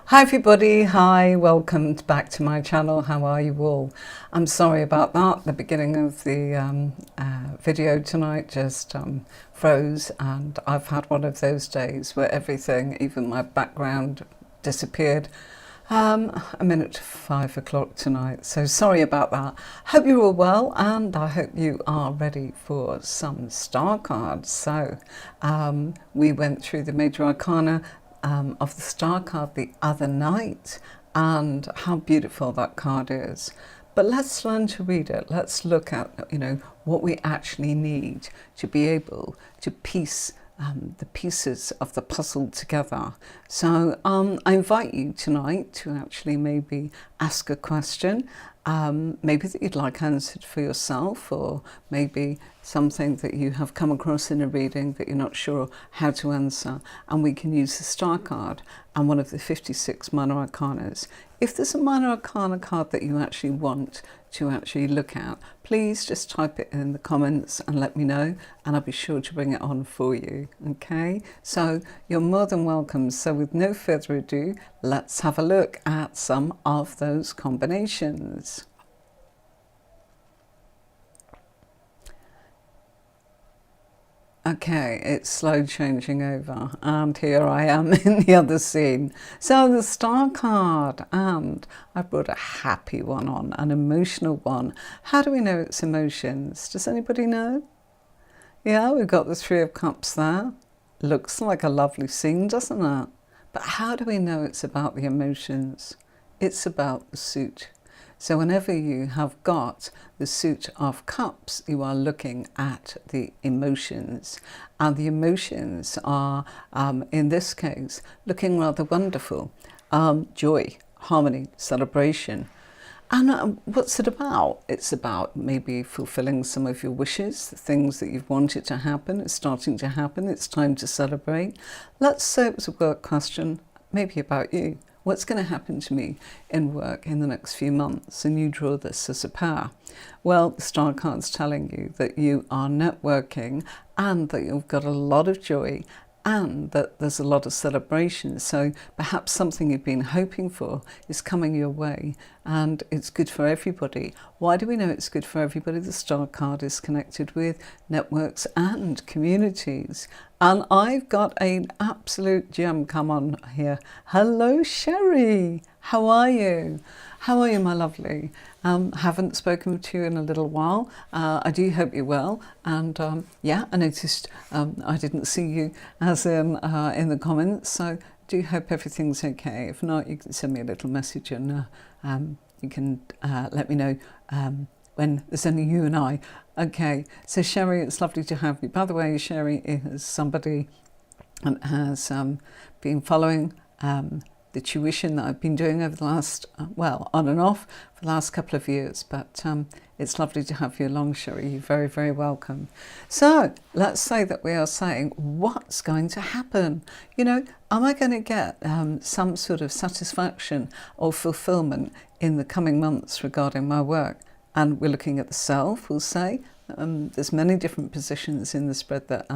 Hi everybody, hi, welcome back to my channel. How are you all? I'm sorry about that. The beginning of the video tonight just froze, and I've had one of those days where everything, even my background, disappeared a minute to 5 o'clock tonight. So sorry about that. Hope you're all well, and I hope you are ready for some star cards. So we went through the Major Arcana of the star card the other night, and how beautiful that card is. But let's learn to read it. Let's look at, what we actually need to be able to piece the pieces of the puzzle together. So I invite you tonight to actually maybe ask a question, maybe that you'd like answered for yourself, or maybe something that you have come across in a reading that you're not sure how to answer, and we can use the star card and one of the 56 minor arcanas. If there's a minor arcana card that you actually want to actually look at, please just type it in the comments and let me know, and I'll be sure to bring it on for you. Okay, so you're more than welcome. So with no further ado, let's have a look at some of those combinations. Okay, it's slow changing over, and here I am in the other scene. So the star card, and I brought a happy one on, an emotional one. How do we know it's emotions? Does anybody know? Yeah, we've got the Three of Cups there. Looks like a lovely scene, doesn't it? But how do we know it's about the emotions? It's about the suit. So whenever you have got the suit of cups, you are looking at the emotions. And the emotions are, in this case, looking rather wonderful. Joy, harmony, celebration. And what's it about? It's about maybe fulfilling some of your wishes, the things that you've wanted to happen. It's starting to happen. It's time to celebrate. Let's say it was a work question, maybe about you. What's going to happen to me in work in the next few months? And you draw this as a pair. Well, the star card's telling you that you are networking, and that you've got a lot of joy, and that there's a lot of celebration. So perhaps something you've been hoping for is coming your way, and it's good for everybody. Why do we know it's good for everybody? The star card is connected with networks and communities. And I've got an absolute gem come on here. Hello, Sherry. How are you? How are you, my lovely? Haven't spoken to you in a little while. I do hope you're well. And yeah, I noticed I didn't see you as in the comments. So do hope everything's okay. If not, you can send me a little message, and you can let me know when there's only you and I. Okay, so Sherry, it's lovely to have you. By the way, Sherry is somebody that has been following the tuition that I've been doing over the last, well, on and off for the last couple of years. But it's lovely to have you along, Sherry. You're very, very welcome. So let's say that we are saying, what's going to happen? Am I going to get some sort of satisfaction or fulfillment in the coming months regarding my work? And we're looking at the self, we'll say. There's many different positions in the spread that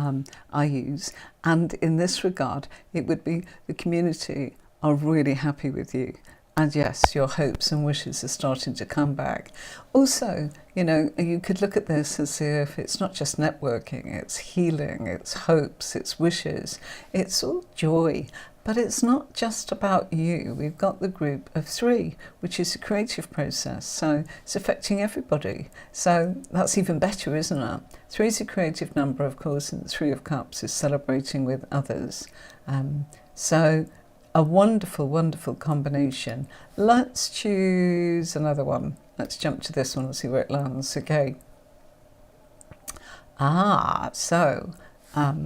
I use. And in this regard, it would be the community are really happy with you. And yes, your hopes and wishes are starting to come back. Also, you could look at this as if it's not just networking, it's healing, it's hopes, it's wishes, it's all joy. But it's not just about you. We've got the group of three, which is a creative process. So it's affecting everybody. So that's even better, isn't it? Three is a creative number, of course, and the Three of Cups is celebrating with others. So a wonderful, wonderful combination. Let's choose another one. Let's jump to this one and see where it lands. Okay. So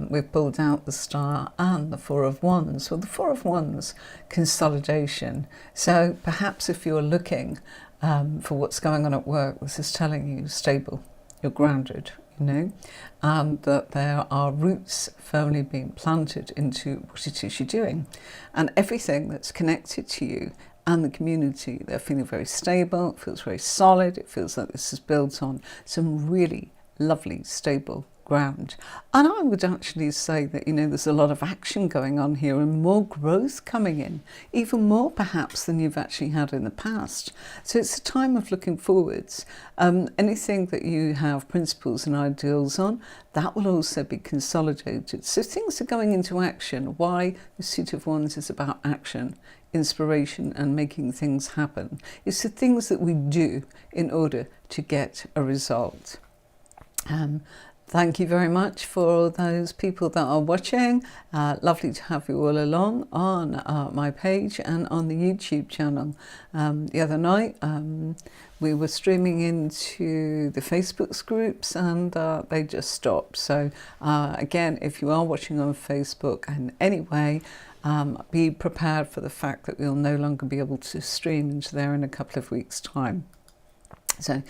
we've pulled out the Star and the Four of Wands. Well, the Four of Wands, consolidation. So perhaps if you're looking for what's going on at work, this is telling you stable, you're grounded, and that there are roots firmly being planted into what it is you're doing. And everything that's connected to you and the community, they're feeling very stable, it feels very solid, it feels like this is built on some really lovely, stable ground. And I would actually say that, you know, there's a lot of action going on here and more growth coming in, even more perhaps than you've actually had in the past. So it's a time of looking forwards. Anything that you have principles and ideals on, that will also be consolidated. So things are going into action. Why the Suit of Wands is about action, inspiration, and making things happen. It's the things that we do in order to get a result. Thank you very much for those people that are watching. Lovely to have you all along on my page and on the YouTube channel. The other night we were streaming into the Facebook groups and they just stopped. So again, if you are watching on Facebook in any way, be prepared for the fact that we'll no longer be able to stream into there in a couple of weeks' time. So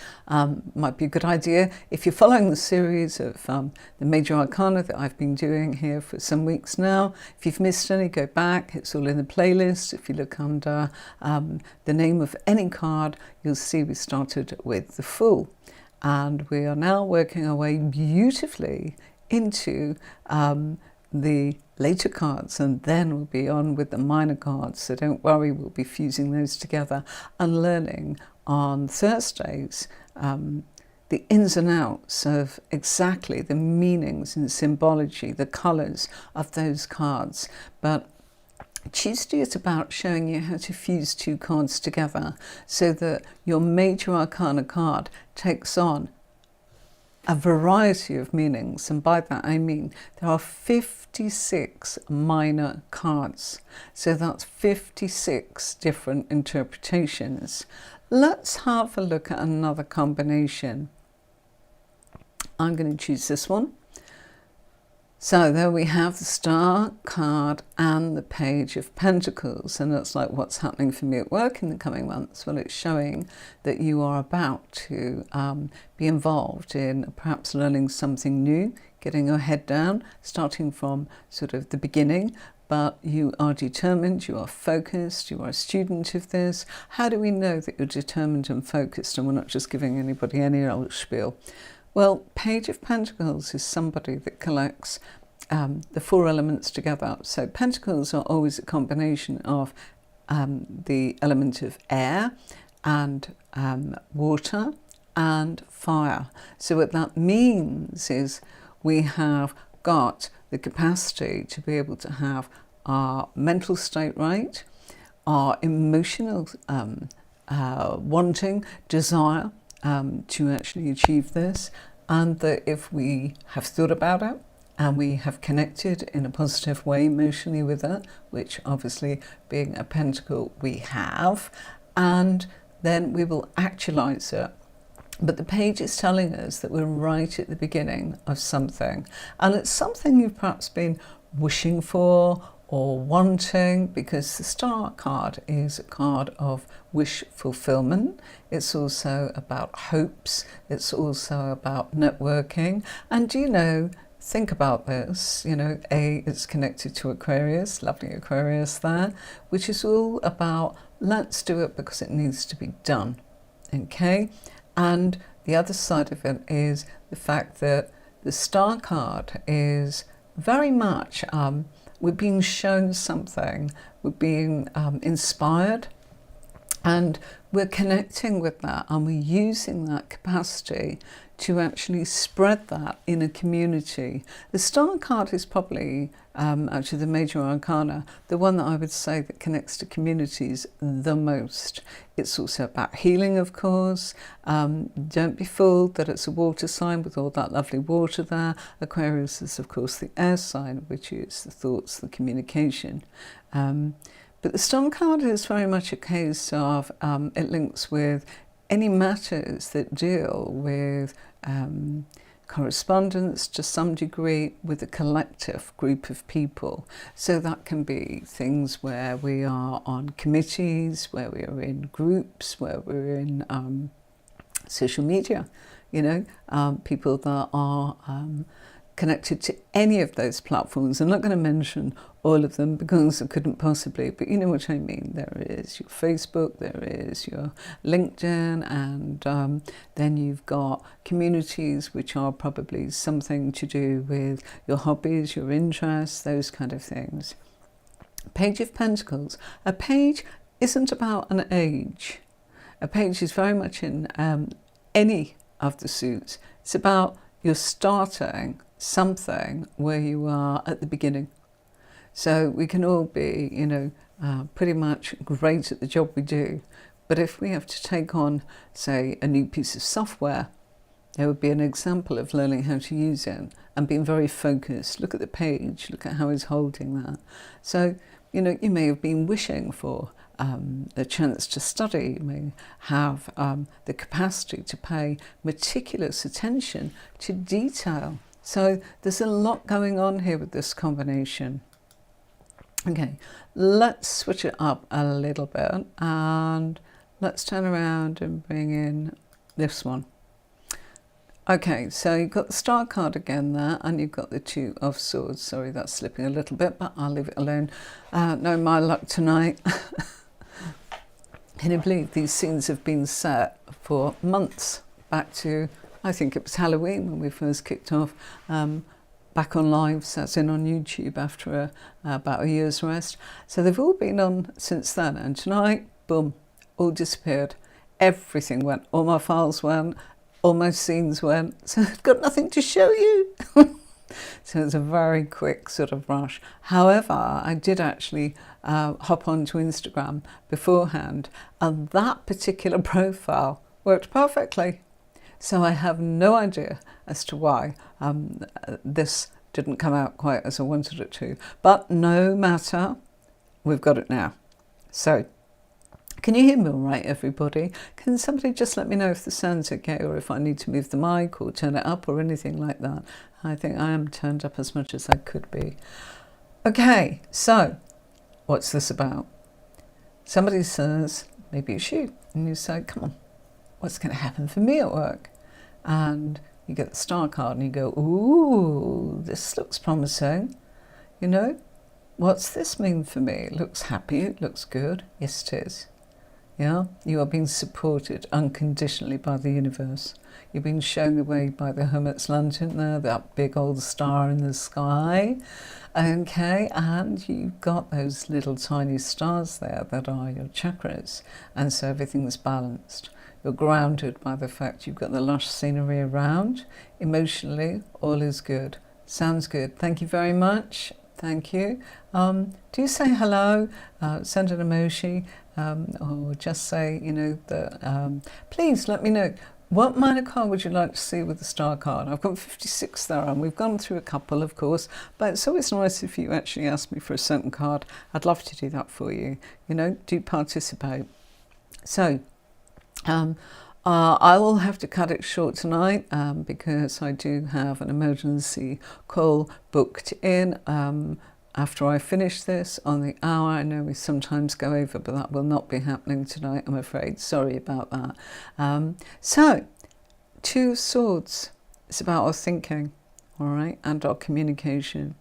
might be a good idea if you're following the series of the Major Arcana that I've been doing here for some weeks now. If you've missed any, go back. It's all in the playlist. If you look under the name of any card, you'll see we started with the Fool. And we are now working our way beautifully into the later cards, and then we'll be on with the minor cards. So don't worry, we'll be fusing those together and learning on Thursdays the ins and outs of exactly the meanings and symbology, the colours of those cards. But Tuesday is about showing you how to fuse two cards together so that your Major Arcana card takes on a variety of meanings, and by that I mean there are 56 minor cards, so that's 56 different interpretations. Let's have a look at another combination. I'm going to choose this one. So there we have the Star card and the Page of Pentacles, and that's like what's happening for me at work in the coming months. Well, it's showing that you are about to be involved in perhaps learning something new, getting your head down, starting from sort of the beginning, but you are determined, you are focused, you are a student of this. How do we know that you're determined and focused and we're not just giving anybody any old spiel? Well, Page of Pentacles is somebody that collects the four elements together. So Pentacles are always a combination of the element of air and water and fire. So what that means is we have got the capacity to be able to have our mental state right, our emotional wanting, desire to actually achieve this, and that if we have thought about it and we have connected in a positive way emotionally with it, which obviously being a pentacle we have, and then we will actualize it. But the page is telling us that we're right at the beginning of something, and it's something you've perhaps been wishing for or wanting, because the Star card is a card of wish fulfillment. It's also about hopes. It's also about networking. And you know, think about this, you know, it's connected to Aquarius, lovely Aquarius there, which is all about let's do it because it needs to be done, okay? And the other side of it is the fact that the Star card is very much, we're being shown something, we're being inspired, and we're connecting with that, and we're using that capacity to actually spread that in a community. The Star card is probably, actually the Major Arcana, the one that I would say that connects to communities the most. It's also about healing, of course. Don't be fooled that it's a water sign with all that lovely water there. Aquarius is, of course, the air sign, which is the thoughts, the communication. But the Star card is very much a case of, it links with any matters that deal with correspondence to some degree with a collective group of people. So that can be things where we are on committees, where we are in groups, where we're in social media, you know, people that are connected to any of those platforms. I'm not going to mention all of them because I couldn't possibly, but you know what I mean. There is your Facebook, there is your LinkedIn, and then you've got communities which are probably something to do with your hobbies, your interests, those kind of things. Page of Pentacles. A page isn't about an age. A page is very much in any of the suits. It's about you're starting something where you are at the beginning. So we can all be, you know, pretty much great at the job we do. But if we have to take on, say, a new piece of software, there would be an example of learning how to use it and being very focused. Look at the page, look at how he's holding that. So, you know, you may have been wishing for a chance to study. You may have the capacity to pay meticulous attention to detail. So there's a lot going on here with this combination. Okay, let's switch it up a little bit and let's turn around and bring in this one. Okay, so you've got the Star card again there, and you've got the Two of Swords. Sorry, that's slipping a little bit, but I'll leave it alone. No, my luck tonight. Can you believe these scenes have been set for months, back to, I think it was Halloween when we first kicked off, back on live, so that's in on YouTube after about a year's rest. So they've all been on since then, and tonight, boom, all disappeared. Everything went, all my files went, all my scenes went, so I've got nothing to show you. So it's a very quick sort of rush. However, I did actually hop onto Instagram beforehand, and that particular profile worked perfectly. So I have no idea as to why this didn't come out quite as I wanted it to. But no matter, we've got it now. So, can you hear me all right, everybody? Can somebody just let me know if the sound's okay, or if I need to move the mic or turn it up or anything like that? I think I am turned up as much as I could be. Okay, so what's this about? Somebody says, maybe it's you, and you say, come on, what's going to happen for me at work? And you get the Star card and you go, ooh, this looks promising. You know, what's this mean for me? It looks happy, it looks good. Yes, it is. Yeah, you are being supported unconditionally by the universe. You've been shown the way by the Hermit's Lantern there, that big old star in the sky. Okay, and you've got those little tiny stars there that are your chakras, and so everything's balanced. You're grounded by the fact you've got the lush scenery around. Emotionally, all is good. Sounds good. Thank you very much. Thank you. Do say hello, send an emoji, or just say, you know, that please let me know, what minor card would you like to see with the Star card? I've got 56 there, and we've gone through a couple, of course, but it's always nice if you actually ask me for a certain card. I'd love to do that for you. You know, do participate. So, I will have to cut it short tonight because I do have an emergency call booked in after I finish this on the hour. I know we sometimes go over, but that will not be happening tonight, I'm afraid. Sorry about that. So, Two Swords. It's about our thinking, all right, and our communication.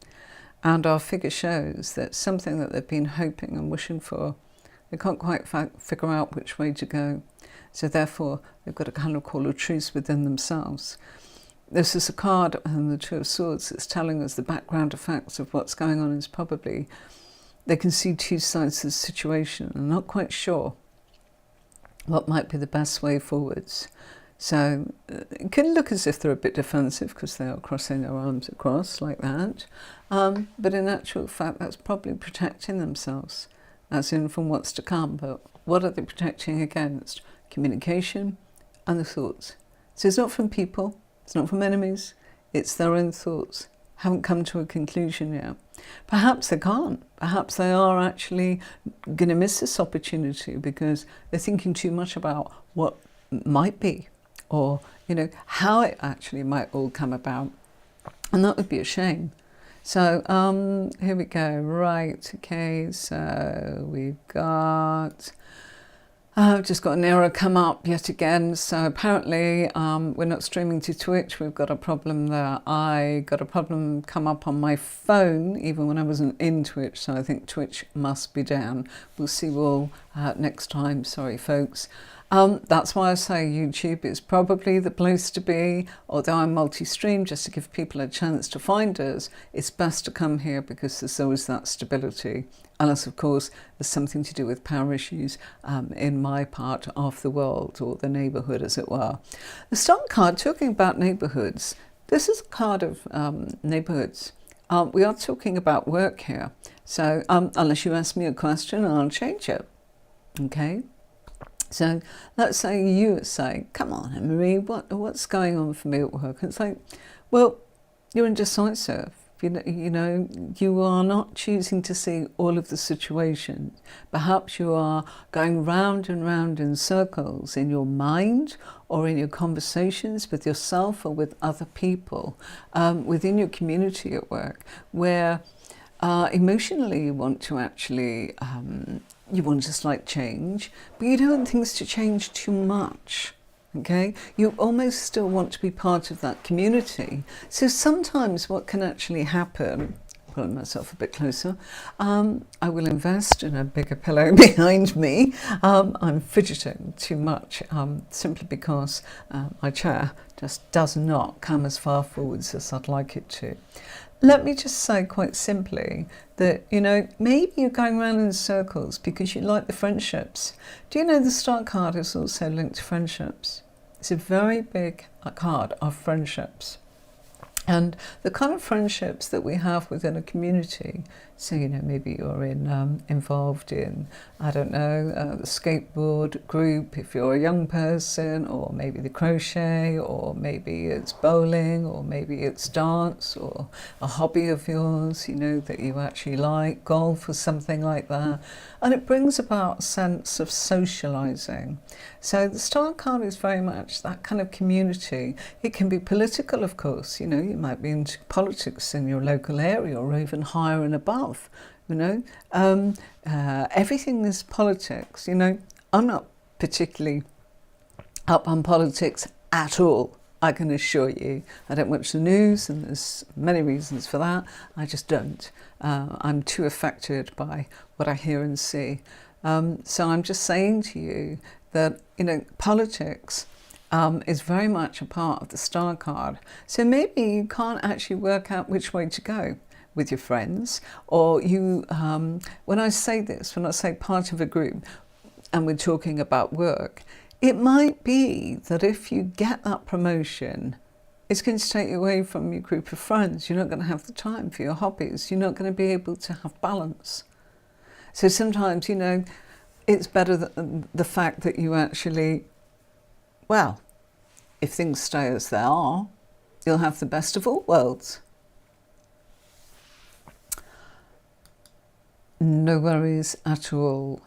And our figure shows that something that they've been hoping and wishing for, they can't quite figure out which way to go. So therefore, they've got to kind of call a truce within themselves. This is a card in the Two of Swords that's telling us the background effects of what's going on is probably they can see two sides of the situation and not quite sure what might be the best way forwards. So it can look as if they're a bit defensive because they are crossing their arms across like that. But in actual fact, that's probably protecting themselves, as in from what's to come. But what are they protecting against? Communication and the thoughts. So it's not from people, it's not from enemies, it's their own thoughts. Haven't come to a conclusion yet. Perhaps they can't. Perhaps they are actually going to miss this opportunity because they're thinking too much about what might be, or, you know, how it actually might all come about. And that would be a shame. So here we go. Right, okay, so we've got I've just got an error come up yet again. So apparently we're not streaming to Twitch. We've got a problem there. I got a problem come up on my phone even when I wasn't in Twitch. So I think Twitch must be down. We'll see you all next time. Sorry, folks. That's why I say YouTube is probably the place to be. Although I'm multi-stream, just to give people a chance to find us, it's best to come here because there's always that stability. Unless, of course, there's something to do with power issues in my part of the world, or the neighbourhood, as it were. The star card, talking about neighbourhoods, this is a card of neighbourhoods. We are talking about work here. So unless you ask me a question, I'll change it. Okay? So let's say you say, come on, Marie, what's going on for me at work? And it's like, well, you're indecisive. You know, you are not choosing to see all of the situations. Perhaps you are going round and round in circles in your mind or in your conversations with yourself or with other people within your community at work, where emotionally you want to actually, you want to slight change, but you don't want things to change too much. Okay, you almost still want to be part of that community. So sometimes what can actually happen, pulling myself a bit closer, I will invest in a bigger pillow behind me. I'm fidgeting too much simply because my chair just does not come as far forwards as I'd like it to. Let me just say quite simply that, you know, maybe you're going around in circles because you like the friendships. Do you know the star card is also linked to friendships? It's a very big card of friendships. And the kind of friendships that we have within a community, so, you know, maybe you're involved in, I don't know, the skateboard group if you're a young person, or maybe the crochet, or maybe it's bowling, or maybe it's dance, or a hobby of yours, you know, that you actually like, golf or something like that. And it brings about a sense of socializing. So the star card is very much that kind of community. It can be political, of course, you know, you might be into politics in your local area or even higher and above, you know. Everything is politics, you know. I'm not particularly up on politics at all, I can assure you. I don't watch the news, and there's many reasons for that. I just don't. I'm too affected by what I hear and see. So I'm just saying to you that, you know, politics is very much a part of the star card. So maybe you can't actually work out which way to go with your friends, or you, when I say this, when I say part of a group and we're talking about work, it might be that if you get that promotion, it's going to take you away from your group of friends. You're not going to have the time for your hobbies. You're not going to be able to have balance. So sometimes, you know, it's better that the fact that you actually, well, if things stay as they are, you'll have the best of all worlds. No worries at all.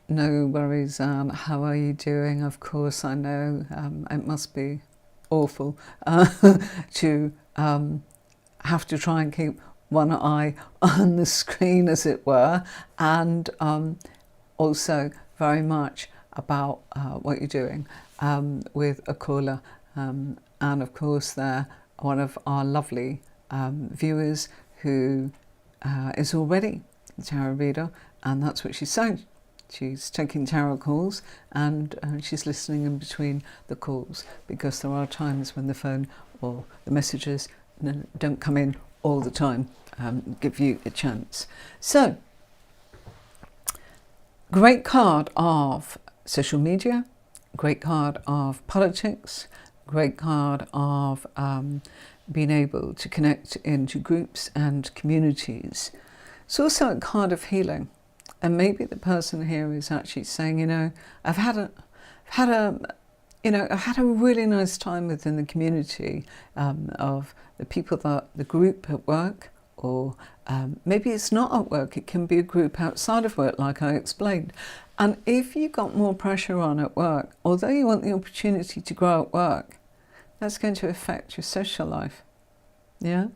No worries, Anne. How are you doing? Of course, I know it must be awful to have to try and keep one eye on the screen, as it were, and also very much about what you're doing with a caller. And of course, they're one of our lovely viewers who is already a tarot reader, and that's what she's saying. She's taking tarot calls, and she's listening in between the calls, because there are times when the phone or the messages don't come in all the time, give you a chance. So, great card of social media, great card of politics, great card of being able to connect into groups and communities. It's also a card of healing. And maybe the person here is actually saying, you know, I've had a really nice time within the community of the people that the group at work, or maybe it's not at work. It can be a group outside of work, like I explained. And if you got more pressure on at work, although you want the opportunity to grow at work, that's going to affect your social life. Yeah.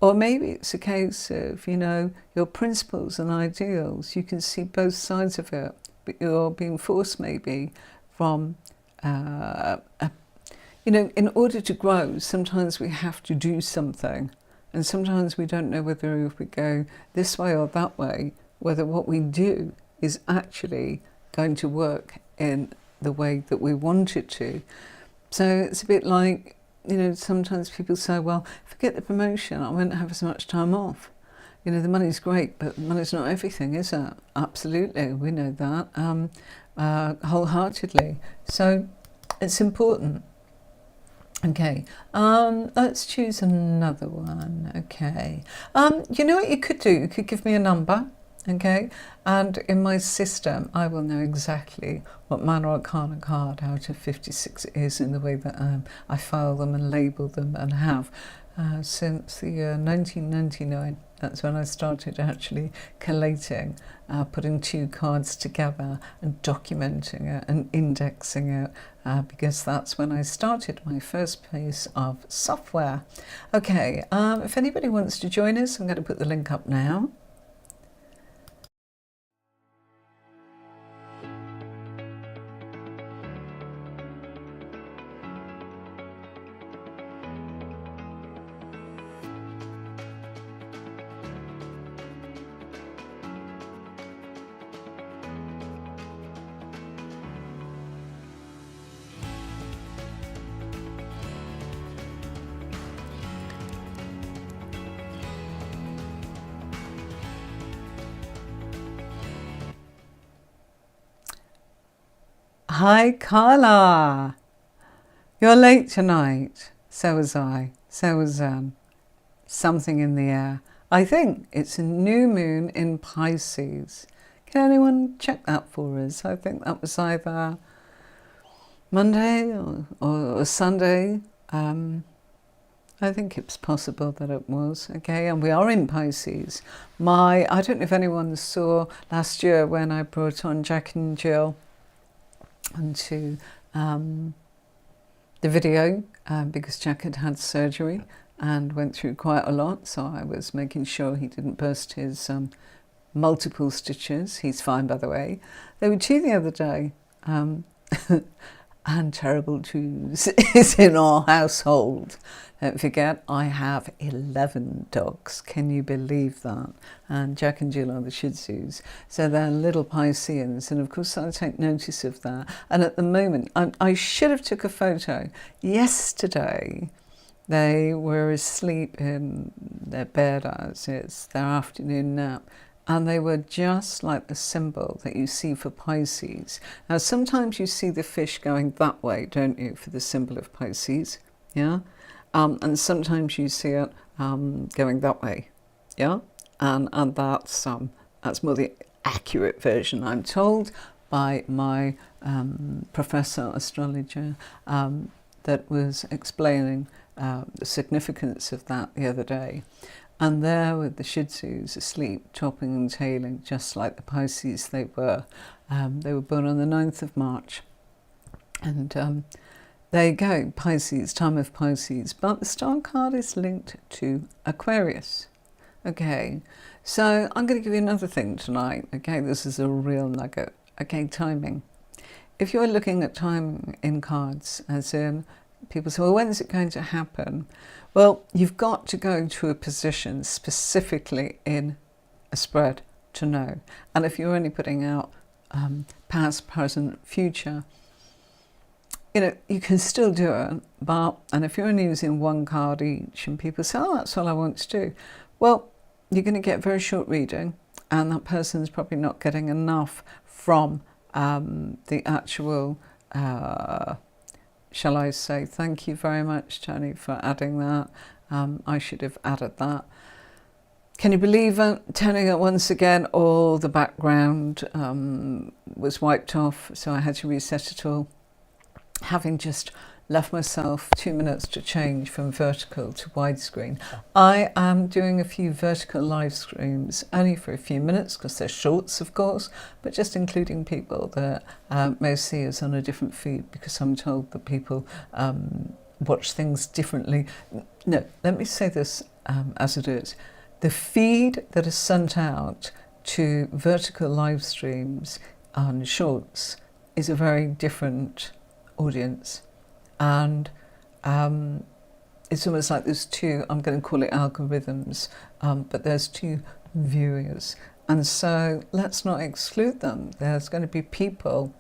Or maybe it's a case of, you know, your principles and ideals. You can see both sides of it. but you're being forced maybe from, you know, in order to grow, sometimes we have to do something. And sometimes we don't know whether if we go this way or that way, whether what we do is actually going to work in the way that we want it to. So it's a bit like, you know, sometimes people say, well, if I get the promotion, I won't have as much time off. You know, the money's great, but money's not everything, is it? Absolutely, we know that wholeheartedly. So it's important. Okay, let's choose another one. Okay, you know what you could do? You could give me a number, okay? And in my system, I will know exactly what Minor Arcana card out of 56 is in the way that I file them and label them and have since the year 1999. That's when I started actually collating, putting 2 cards together and documenting it and indexing it, because that's when I started my first piece of software. Okay, if anybody wants to join us, I'm going to put the link up now. Hi Carla, you're late tonight. So was I, so was something in the air. I think it's a new moon in Pisces. Can anyone check that for us? I think that was either Monday or Sunday. I think it's possible that it was, okay, and we are in Pisces. I don't know if anyone saw last year when I brought on Jack and Jill onto the video, because Jack had surgery and went through quite a lot, so I was making sure he didn't burst his multiple stitches. He's fine, by the way. There were 2 the other day, and terrible twos is in our household. Don't forget, I have 11 dogs. Can you believe that? And Jack and Jill are the Shih Tzus. So they're little Pisceans. And of course, I take notice of that. And at the moment, I should have took a photo. Yesterday, they were asleep in their bed as it's their afternoon nap. And they were just like the symbol that you see for Pisces. Now, sometimes you see the fish going that way, don't you, for the symbol of Pisces, yeah? And sometimes you see it going that way, yeah? And that's more the accurate version, I'm told, by my professor, astrologer, that was explaining the significance of that the other day. And there with the Shih Tzus asleep, topping and tailing, just like the Pisces they were. They were born on the 9th of March. And there you go, Pisces, time of Pisces. But the star card is linked to Aquarius. Okay, so I'm going to give you another thing tonight. Okay, this is a real nugget. Okay, timing. If you're looking at timing in cards, as in people say, well, when is it going to happen? Well, you've got to go to a position specifically in a spread to know. And if you're only putting out past, present, future, you know, you can still do it, and if you're only using 1 card each and people say, oh, that's all I want to do, well, you're going to get very short reading, and that person's probably not getting enough from the actual, shall I say, thank you very much, Tony, for adding that. I should have added that. Can you believe it? Turning it once again, all the background was wiped off, so I had to reset it all. Having just left myself 2 minutes to change from vertical to widescreen. I am doing a few vertical live streams, only for a few minutes, because they're shorts, of course, but just including people that may see us on a different feed, because I'm told that people watch things differently. No, let me say this as it is. The feed that is sent out to vertical live streams and shorts is a very different audience, and it's almost like there's two, I'm going to call it algorithms, but there's two viewers, and so let's not exclude them. There's going to be people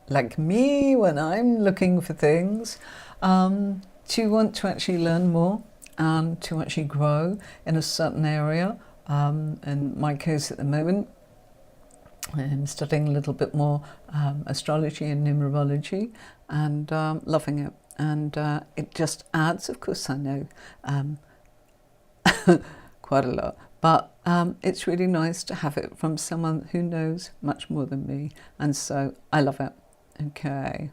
like me when I'm looking for things to want to actually learn more and to actually grow in a certain area. In my case at the moment, I'm studying a little bit more astrology and numerology, and loving it. And it just adds, of course I know quite a lot, but it's really nice to have it from someone who knows much more than me, and so I love it. Okay.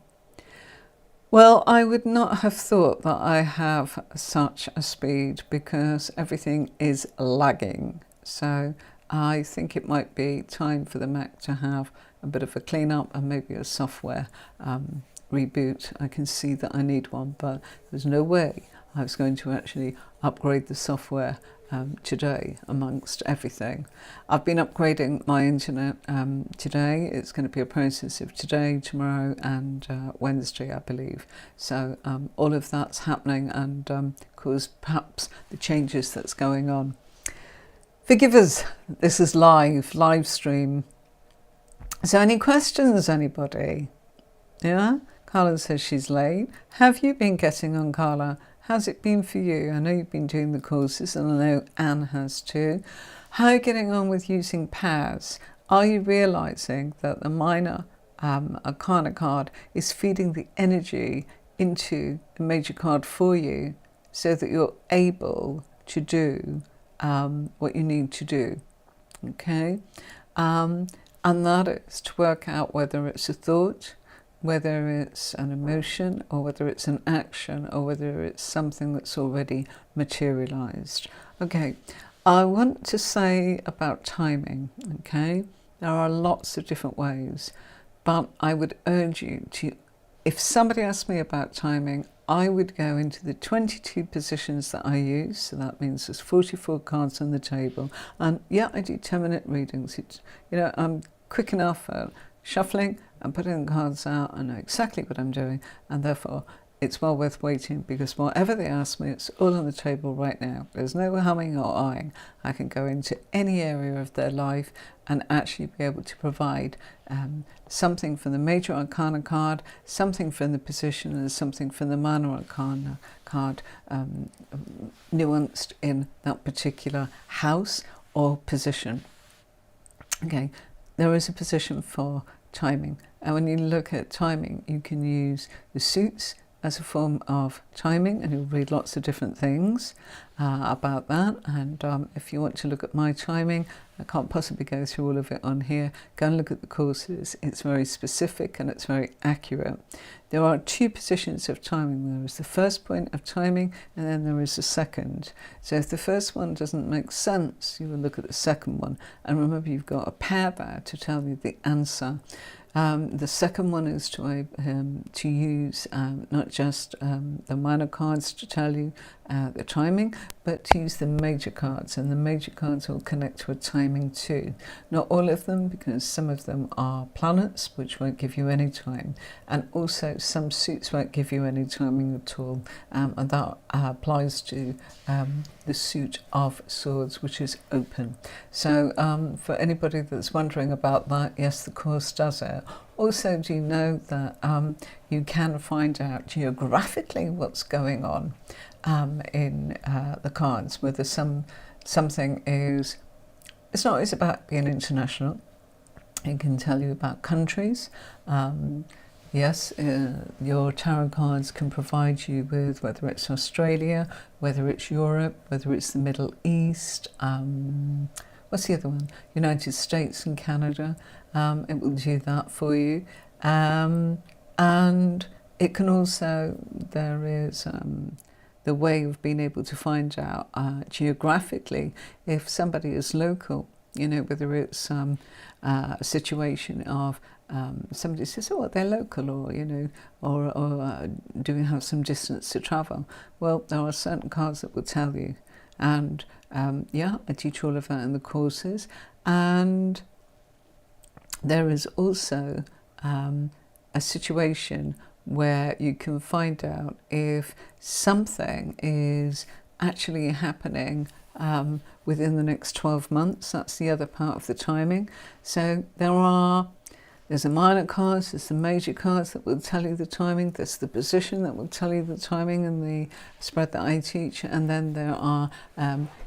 Well, I would not have thought that I have such a speed, because everything is lagging. So I think it might be time for the Mac to have a bit of a clean up and maybe a software reboot. I can see that I need one, but there's no way I was going to actually upgrade the software today amongst everything. I've been upgrading my internet today. It's going to be a process of today, tomorrow and Wednesday, I believe. So all of that's happening, and cause perhaps the changes that's going on. Forgive us, this is live stream. So any questions, anybody? Yeah? Carla says she's late. Have you been getting on, Carla? How's it been for you? I know you've been doing the courses, and I know Anne has too. How are you getting on with using pairs? Are you realizing that the Minor Arcana card is feeding the energy into the major card for you, so that you're able to do what you need to do? Okay? And that is to work out whether it's a thought, whether it's an emotion, or whether it's an action, or whether it's something that's already materialized. Okay, I want to say about timing, okay? There are lots of different ways, but I would urge you to, if somebody asked me about timing, I would go into the 22 positions that I use. So that means there's 44 cards on the table. And yeah, I do 10-minute readings. It's, you know, I'm quick enough at shuffling and putting the cards out. I know exactly what I'm doing, and therefore it's well worth waiting, because whatever they ask me, it's all on the table right now. There's no humming or eyeing. I can go into any area of their life and actually be able to provide something from the Major Arcana card, something from the position, and something from the Minor Arcana card, nuanced in that particular house or position. Okay, there is a position for timing, and when you look at timing, you can use the suits as a form of timing, and you'll read lots of different things about that. And if you want to look at my timing, I can't possibly go through all of it on here. Go and look at the courses. It's very specific and it's very accurate. There are two positions of timing. There is the first point of timing, and then there is the second. So if the first one doesn't make sense, you will look at the second one. And remember, you've got a pair there to tell you the answer. The second one is to use not just the minor cards to tell you the timing, but to use the major cards, and the major cards will connect to a timing too. Not all of them, because some of them are planets, which won't give you any time, and also some suits won't give you any timing at all, and that applies to the suit of swords, which is open. So for anybody that's wondering about that, yes, the course does it. Also, do you know that you can find out geographically what's going on in the cards, whether something is, it's not always about being international. It can tell you about countries. Yes, your tarot cards can provide you with whether it's Australia, whether it's Europe, whether it's the Middle East, what's the other one? United States and Canada. It will do that for you. And it can also, there is the way of being able to find out geographically if somebody is local, you know, whether it's a situation of somebody says, oh, they're local, or, you know, or do we have some distance to travel? Well, there are certain cards that will tell you. And yeah, I teach all of that in the courses. And there is also a situation where you can find out if something is actually happening within the next 12 months. That's the other part of the timing. So there's a minor cards, there's the major cards that will tell you the timing, there's the position that will tell you the timing in the spread that I teach, and then there are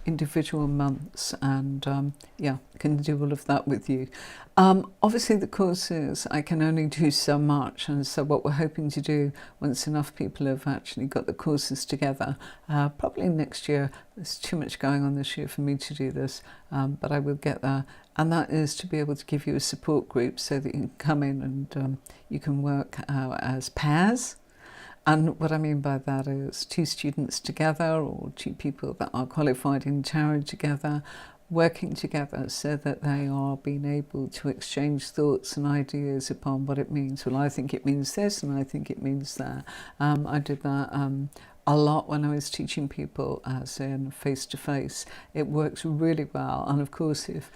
individual months, and yeah, can do all of that with you. Obviously the courses, I can only do so much, and so what we're hoping to do once enough people have actually got the courses together, probably next year. There's too much going on this year for me to do this, but I will get there. And that is to be able to give you a support group so that you can come in and you can work as pairs. And what I mean by that is 2 students together, or 2 people that are qualified in tarot together, working together so that they are being able to exchange thoughts and ideas upon what it means. Well, I think it means this, and I think it means that. I did that a lot when I was teaching people as in face-to-face. It works really well. And of course, if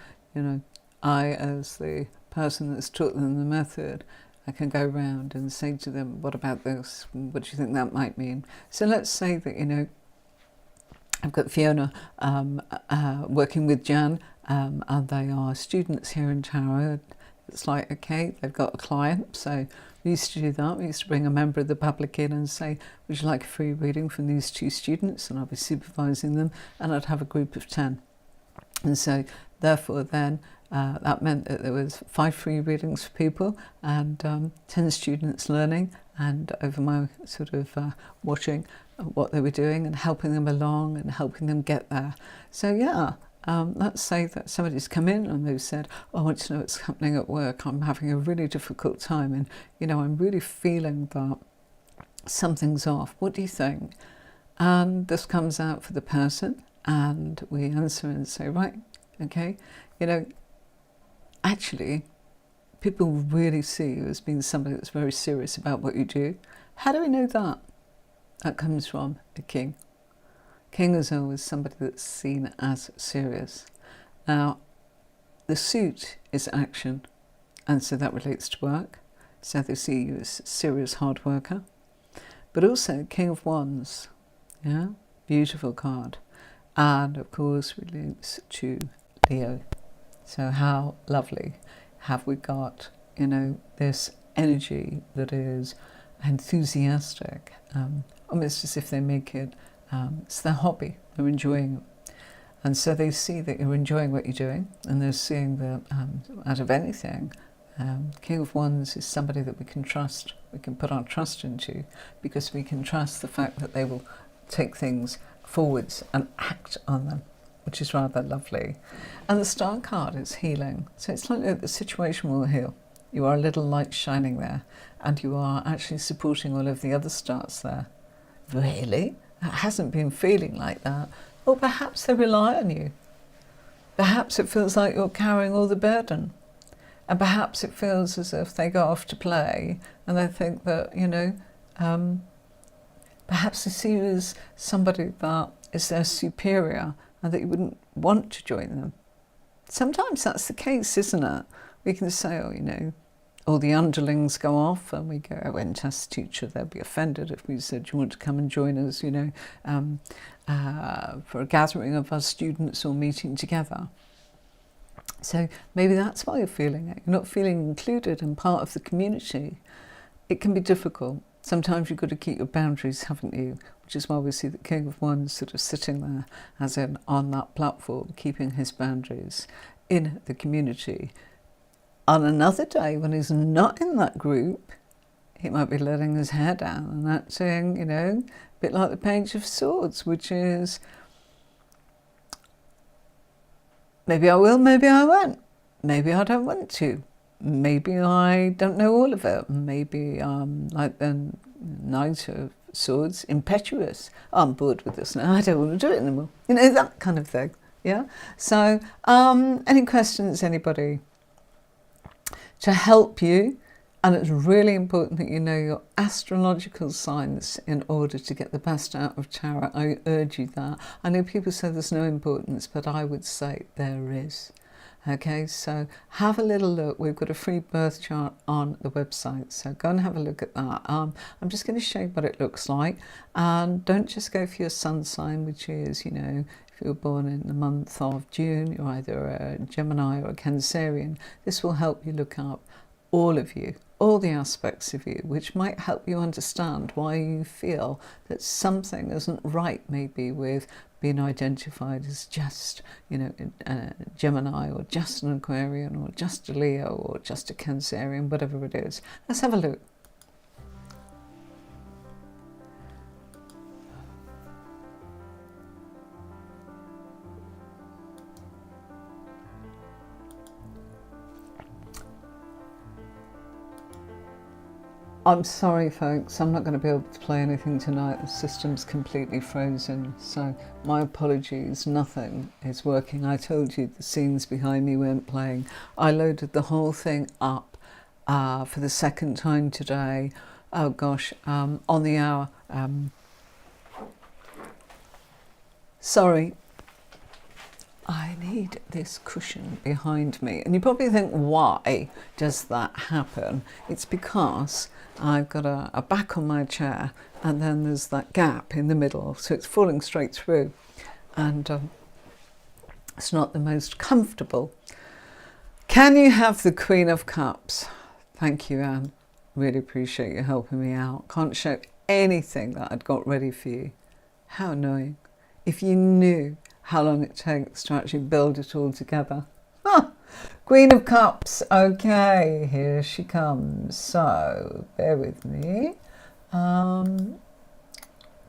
I, as the person that's taught them the method, I can go around and say to them, what about this? What do you think that might mean? So let's say that, I've got Fiona working with Jan, and they are students here in tarot. It's like, okay, they've got a client. So we used to do that. We used to bring a member of the public in and say, would you like a free reading from these 2 students? And I'll be supervising them, and I'd have a group of 10. And so therefore then that meant that there was 5 free readings for people, and 10 students learning, and over my sort of watching what they were doing and helping them along and helping them get there. So yeah, let's say that somebody's come in and they've said, I want to know what's happening at work. I'm having a really difficult time, and I'm really feeling that something's off. What do you think? And this comes out for the person, and we answer and say, right, okay, actually, people really see you as being somebody that's very serious about what you do. How do we know that? That comes from a king. King is always somebody that's seen as serious. Now, the suit is action, and so that relates to work. So they see you as a serious hard worker. But also, King of Wands, yeah, beautiful card. And of course relates to Leo. So how lovely have we got, this energy that is enthusiastic, almost as if they make it, it's their hobby, they're enjoying it. And so they see that you're enjoying what you're doing, and they're seeing that out of anything, King of Wands is somebody that we can trust, we can put our trust into, because we can trust the fact that they will take things forwards and act on them, which is rather lovely. And the Star card is healing. So it's like the situation will heal. You are a little light shining there, and you are actually supporting all of the other stars there. Really? It hasn't been feeling like that. Or perhaps they rely on you. Perhaps it feels like you're carrying all the burden. And perhaps it feels as if they go off to play and they think that, perhaps they see you as somebody that is their superior and that you wouldn't want to join them. Sometimes that's the case, isn't it? We can say, all the underlings go off, and we go, when test teacher, they'll be offended if we said, do you want to come and join us, for a gathering of our students or meeting together. So maybe that's why you're feeling it. You're not feeling included and part of the community. It can be difficult. Sometimes you've got to keep your boundaries, haven't you? Which is why we see the King of Wands sort of sitting there, as in on that platform, keeping his boundaries in the community. On another day, when he's not in that group, he might be letting his hair down and acting, a bit like the Page of Swords, which is, maybe I will, maybe I won't. Maybe I don't want to. Maybe I don't know all of it. Maybe I'm like the Knight of Swords, impetuous. Oh, I'm bored with this now. I don't want to do it anymore. That kind of thing. Yeah. So, any questions, anybody? To help you, and it's really important that you know your astrological signs in order to get the best out of tarot. I urge you that. I know people say there's no importance, but I would say there is. Okay, so have a little look. We've got a free birth chart on the website, so go and have a look at that. I'm just going to show you what it looks like, and don't just go for your sun sign, which is, you know, if you were born in the month of June, you're either a Gemini or a Cancerian. This will help you look up all of you, all the aspects of you, which might help you understand why you feel that something isn't right, maybe with being identified as just, you know, a Gemini or just an Aquarian or just a Leo or just a Cancerian, whatever it is. Let's have a look. I'm sorry folks, I'm not going to be able to play anything tonight. The system's completely frozen, so my apologies, nothing is working. I told you the scenes behind me weren't playing. I loaded the whole thing up for the second time today. Oh gosh, on the hour. Sorry. I need this cushion behind me. And you probably think, why does that happen? It's because I've got a back on my chair and then there's that gap in the middle, so it's falling straight through. And it's not the most comfortable. Can you have the Queen of Cups? Thank you, Anne. Really appreciate you helping me out. Can't show anything that I'd got ready for you. How annoying. If you knew how long it takes to actually build it all together. Ah, Queen of Cups. Okay, here she comes. So, bear with me. Now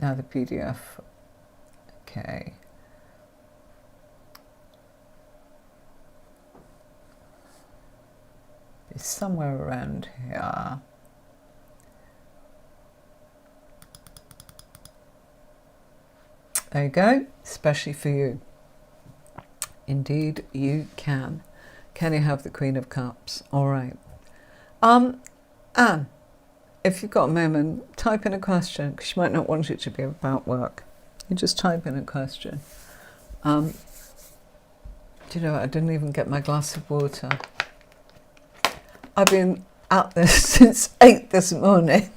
the PDF. Okay. It's somewhere around here. There you go, especially for you. Indeed, you can. Can you have the Queen of Cups? All right. Anne, if you've got a moment, type in a question, because you might not want it to be about work. You just type in a question. Do you know what? I didn't even get my glass of water. I've been out there since 8 this morning.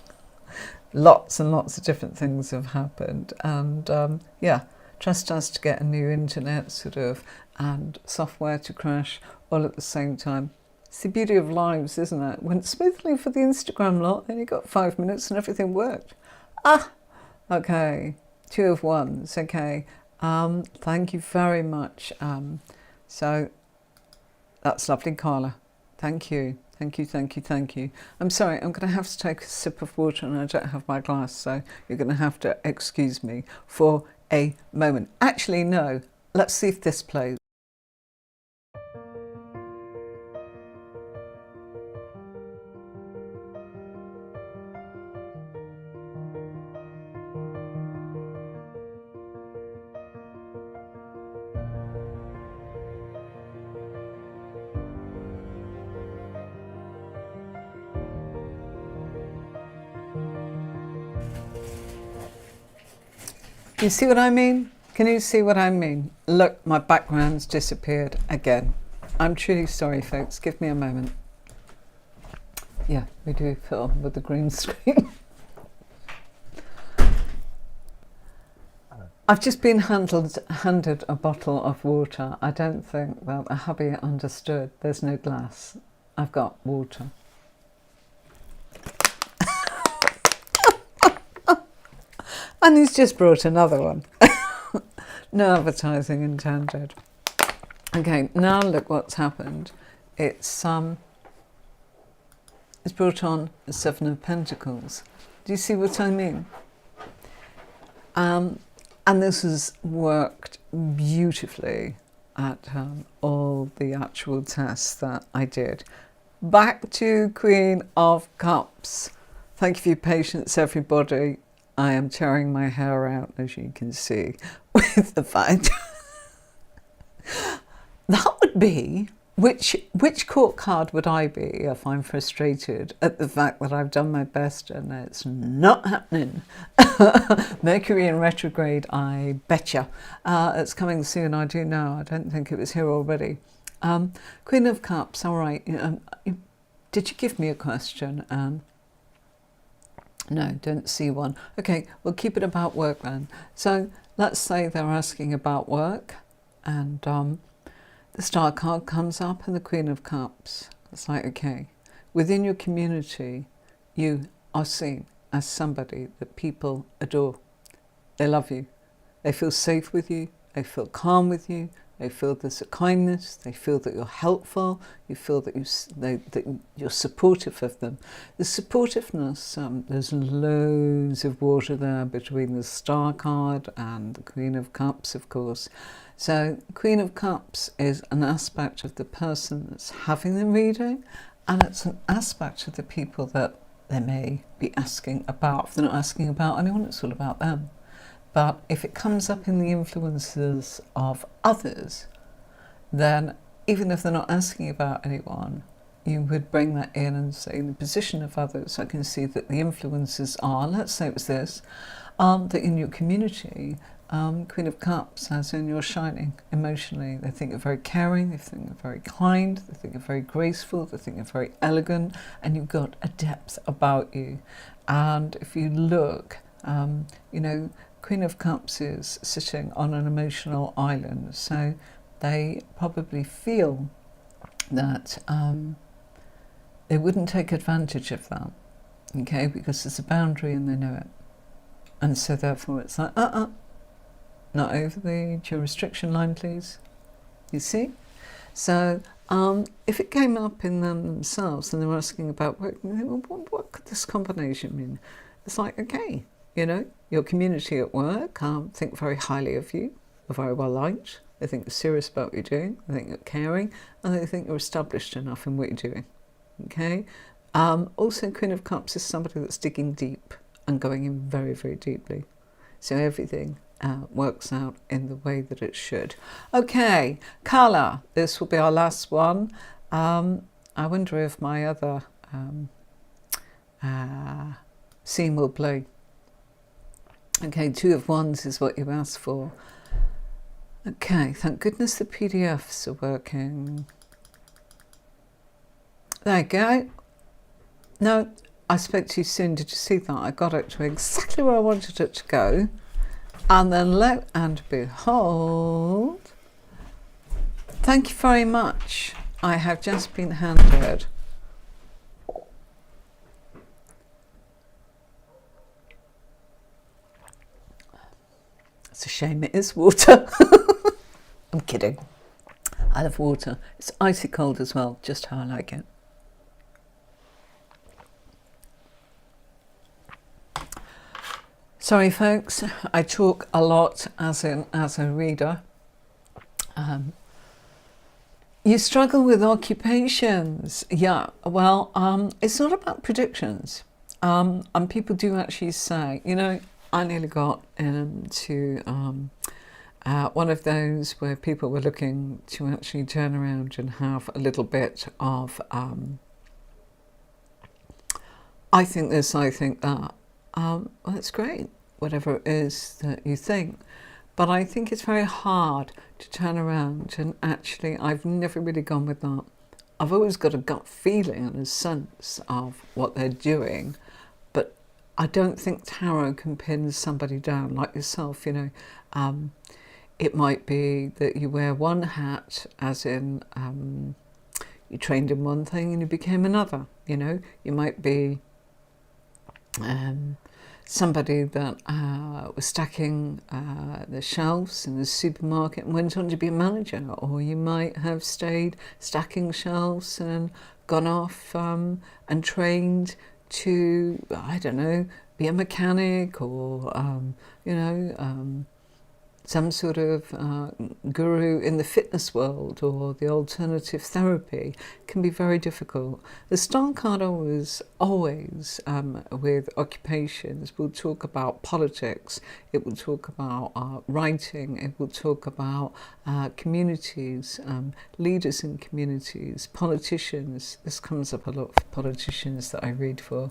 Lots and lots of different things have happened, and yeah, trust us to get a new internet sort of and software to crash all at the same time. It's the beauty of lives, isn't it? Went smoothly for the Instagram lot, and you got 5 minutes and everything worked. Okay, 2 of 1s. Okay, thank you very much. So that's lovely, Carla. Thank you. Thank you, thank you, thank you. I'm sorry, I'm going to have to take a sip of water and I don't have my glass, so you're going to have to excuse me for a moment. Actually, no, let's see if this plays. You see what I mean? Can you see what I mean? Look, my background's disappeared again. I'm truly sorry, folks. Give me a moment. Yeah, we do film with the green screen. I've just been handed a bottle of water. I don't think that the hubby understood. There's no glass. I've got water. And he's just brought another one. No advertising intended. Okay, now look what's happened. It's brought on the 7 of Pentacles. Do you see what I mean? And this has worked beautifully at all the actual tests that I did. Back to Queen of Cups. Thank you for your patience, everybody. I am tearing my hair out, as you can see, with the fact that would be, which court card would I be if I'm frustrated at the fact that I've done my best and it's not happening? Mercury in retrograde, I betcha. It's coming soon, I do know. I don't think it was here already. Queen of Cups, all right. Did you give me a question, Anne? No, don't see one. Okay, we'll keep it about work then. So let's say they're asking about work, and the Star card comes up and the Queen of Cups. It's like, okay, within your community, you are seen as somebody that people adore. They love you. They feel safe with you. They feel calm with you. They feel there's a kindness. They feel that you're helpful. You feel that you're supportive of them. The supportiveness, there's loads of water there between the Star card and the Queen of Cups, of course. So Queen of Cups is an aspect of the person that's having the reading, and it's an aspect of the people that they may be asking about. If they're not asking about anyone, it's all about them. But if it comes up in the influences of others, then even if they're not asking about anyone, you would bring that in and say, in the position of others, I can see that the influences are, let's say it was this, that in your community, Queen of Cups, as in you're shining emotionally. They think you're very caring, they think you're very kind, they think you're very graceful, they think you're very elegant, and you've got a depth about you. And if you look, you know, Queen of Cups is sitting on an emotional island, so they probably feel that they wouldn't take advantage of that, okay, because there's a boundary and they know it. And so therefore it's like, not over the restriction line, please. You see? So if it came up in them themselves and they were asking about work, what could this combination mean? It's like, okay, you know, your community at work think very highly of you, are very well liked. They think you're serious about what you're doing. They think you're caring, and they think you're established enough in what you're doing. Okay. Also, Queen of Cups is somebody that's digging deep and going in very, very deeply. So everything works out in the way that it should. Okay, colour. This will be our last one. I wonder if my other scene will play. Okay, 2 of Wands is what you asked for. Okay, thank goodness the PDFs are working. There you go. No, I spoke too soon. Did you see that? I got it to exactly where I wanted it to go. And then lo and behold, thank you very much. I have just been handed it's a shame it is water. I'm kidding. I love water. It's icy cold as well, just how I like it. Sorry folks, I talk a lot as a reader. You struggle with occupations. Yeah, well, it's not about predictions. And people do actually say, you know, I nearly got into one of those where people were looking to actually turn around and have a little bit of, I think this, I think that. Well, that's great, whatever it is that you think. But I think it's very hard to turn around and actually, I've never really gone with that. I've always got a gut feeling and a sense of what they're doing, but I don't think tarot can pin somebody down like yourself, you know. It might be that you wear one hat, as in you trained in one thing and you became another, you know. You might be somebody that was stacking the shelves in the supermarket and went on to be a manager, or you might have stayed stacking shelves and gone off and trained to, I don't know, be a mechanic, or you know, some sort of guru in the fitness world, or the alternative therapy. Can be very difficult. The Star card always with occupations will talk about politics, it will talk about writing, it will talk about communities, leaders in communities, politicians. This comes up a lot for politicians that I read for.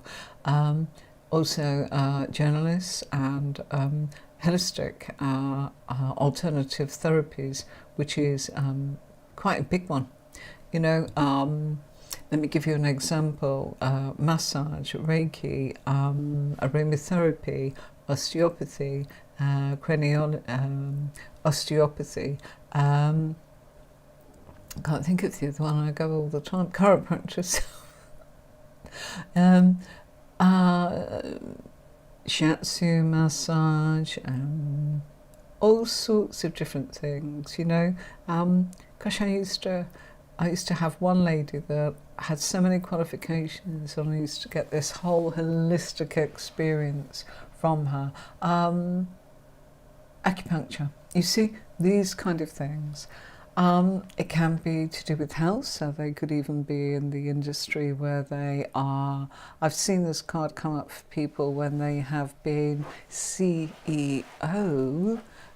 Also journalists and holistic alternative therapies, which is quite a big one You know, let me give you an example. Massage, Reiki, aromatherapy, osteopathy, cranial osteopathy. I can't think of the other one. I go all the time. Chiropractors. Shiatsu massage, all sorts of different things, you know. Gosh, I used to have one lady that had so many qualifications, and I used to get this whole holistic experience from her. Acupuncture, you see, these kind of things. It can be to do with health, so they could even be in the industry where they are. I've seen this card come up for people when they have been CEO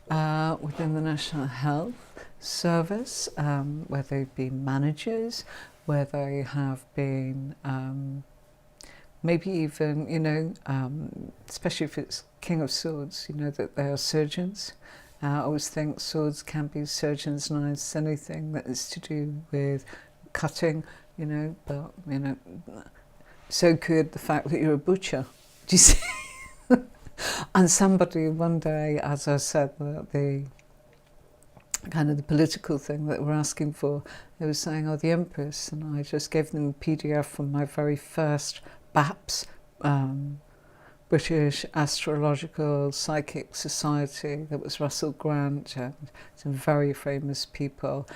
within the National Health Service, where they've been managers, where they have been maybe even, you know, especially if it's King of Swords, you know, that they are surgeons. I always think swords can be surgeons' knives, anything that is to do with cutting, you know, but, you know, so could the fact that you're a butcher. Do you see? And somebody one day, as I said, the kind of the political thing that we're asking for, they were saying, oh, the Empress, and I just gave them a PDF from my very first BAPS, British Astrological Psychic Society. That was Russell Grant and some very famous people,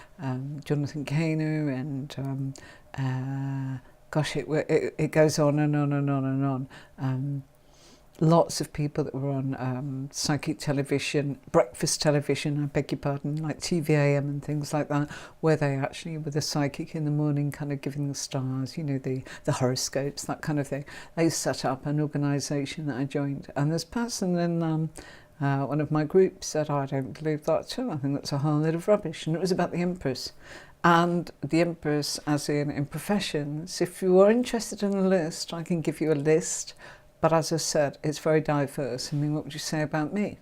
Jonathan Caner, and gosh, it goes on and on and on and on. Lots of people that were on psychic television, breakfast television, I beg your pardon, like TVAM and things like that, where they actually were the psychic in the morning, kind of giving the stars, you know, the horoscopes, that kind of thing. They set up an organisation that I joined, and this person in one of my groups said, oh, I don't believe that too, I think that's a whole lot of rubbish, and it was about the Empress. And the Empress, as in professions, if you are interested in a list, I can give you a list. But as I said, it's very diverse. I mean, what would you say about me?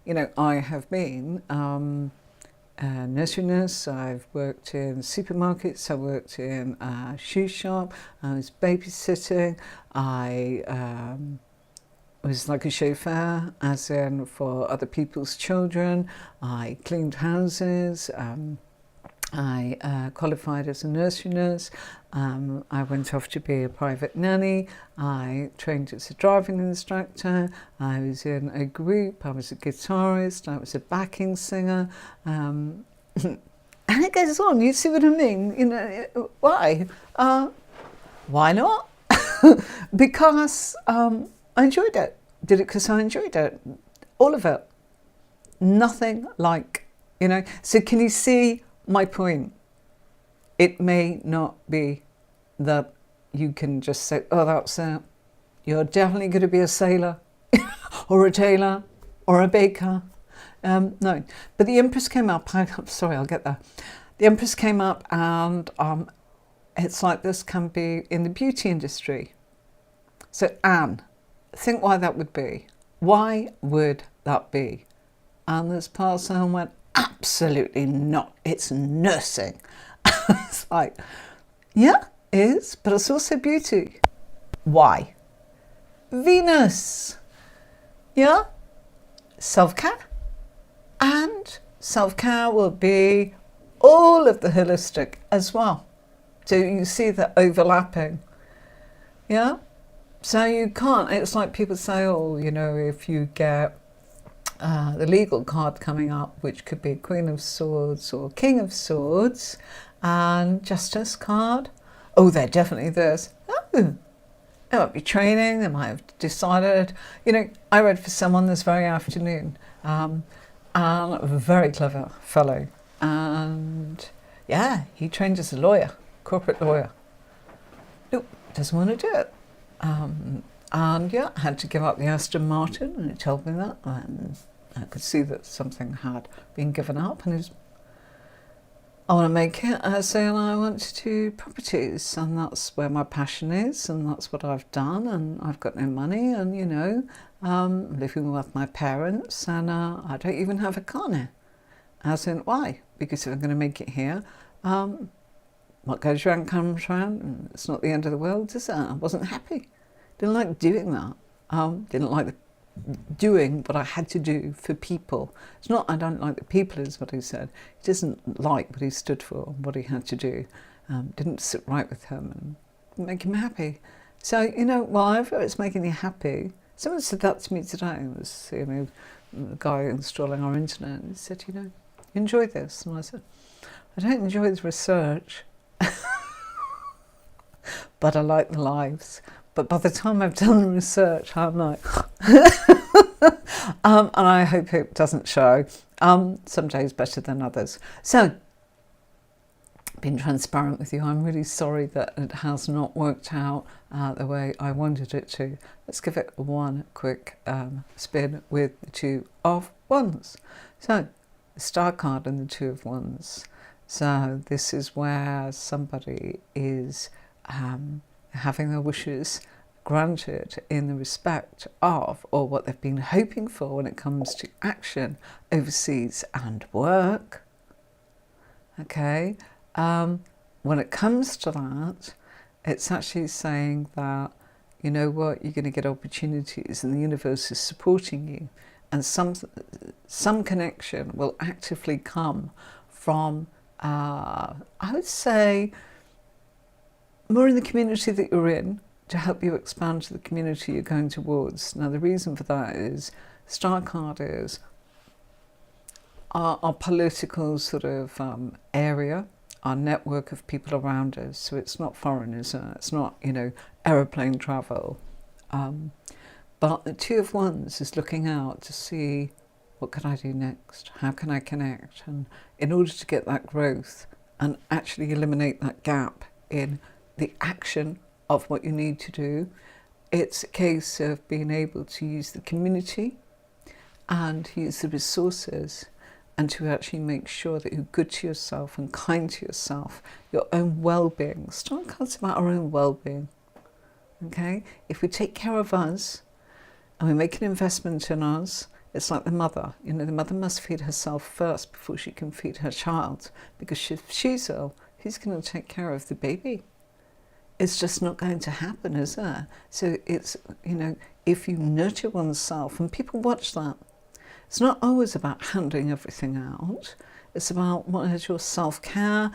You know, I have been a nursery nurse, I've worked in supermarkets, I worked in a shoe shop, I was babysitting, I was like a chauffeur, as in for other people's children, I cleaned houses, I qualified as a nursery nurse. I went off to be a private nanny. I trained as a driving instructor. I was in a group. I was a guitarist. I was a backing singer. And it goes on. You see what I mean? You know, why? Why not? Because I enjoyed it. Did it because I enjoyed it. All of it. Nothing like, you know. So can you see my point? It may not be that you can just say, oh, that's it. You're definitely going to be a sailor or a tailor or a baker. No, but the Empress came up. I'm sorry, I'll get there. The Empress came up, and it's like this can be in the beauty industry. So Anne, think why that would be. Why would that be? And this person went, absolutely not. It's nursing. It's like, yeah, it is, but it's also beauty. Why? Venus. Yeah? Self-care. And self-care will be all of the holistic as well. So you see the overlapping. Yeah? So you can't, it's like people say, oh, you know, if you get the legal card coming up, which could be Queen of Swords or King of Swords, and Justice card, oh, they're definitely this. Oh, they might be training, they might have decided. You know, I read for someone this very afternoon, and a very clever fellow, and yeah, he trained as a lawyer, corporate lawyer. Nope, doesn't want to do it. And yeah, I had to give up the Aston Martin, and he told me that, and I could see that something had been given up, and he was, I want to make it as in I want to do properties, and that's where my passion is, and that's what I've done, and I've got no money, and you know, living with my parents, and I don't even have a car now. As in, why? Because if I'm going to make it here, what goes around comes around, and it's not the end of the world, is it? I wasn't happy. Didn't like doing that. Didn't like doing what I had to do for people. It's not I don't like the people, is what he said. He doesn't like what he stood for, what he had to do. Didn't sit right with him and didn't make him happy. So, you know, whatever it's making you happy. Someone said that to me today. It was, you know, a guy installing our internet. And he said, you know, enjoy this. And I said, I don't enjoy the research, but I like the lives. But by the time I've done the research, I'm like, and I hope it doesn't show. Some days better than others. So, being transparent with you, I'm really sorry that it has not worked out the way I wanted it to. Let's give it one quick spin with the Two of Wands. So, the Star card and the Two of Wands. So this is where somebody is having their wishes granted in the respect of, or what they've been hoping for when it comes to action overseas and work. Okay, when it comes to that, it's actually saying that, you know what, you're going to get opportunities and the universe is supporting you, and some connection will actively come from I would say more in the community that you're in, to help you expand to the community you're going towards. Now the reason for that is Star card is our political sort of area, our network of people around us. So it's not foreigners, it's not, you know, aeroplane travel. But the Two of Wands is looking out to see, what can I do next? How can I connect? And in order to get that growth and actually eliminate that gap in the action of what you need to do, it's a case of being able to use the community and use the resources, and to actually make sure that you're good to yourself and kind to yourself, your own well-being. Star card's about our own well-being. Okay? If we take care of us and we make an investment in us, it's like the mother. You know, the mother must feed herself first before she can feed her child, because if she's ill, who's going to take care of the baby? It's just not going to happen, is it? So it's, you know, if you nurture oneself, and people watch that, it's not always about handing everything out. It's about what is your self-care,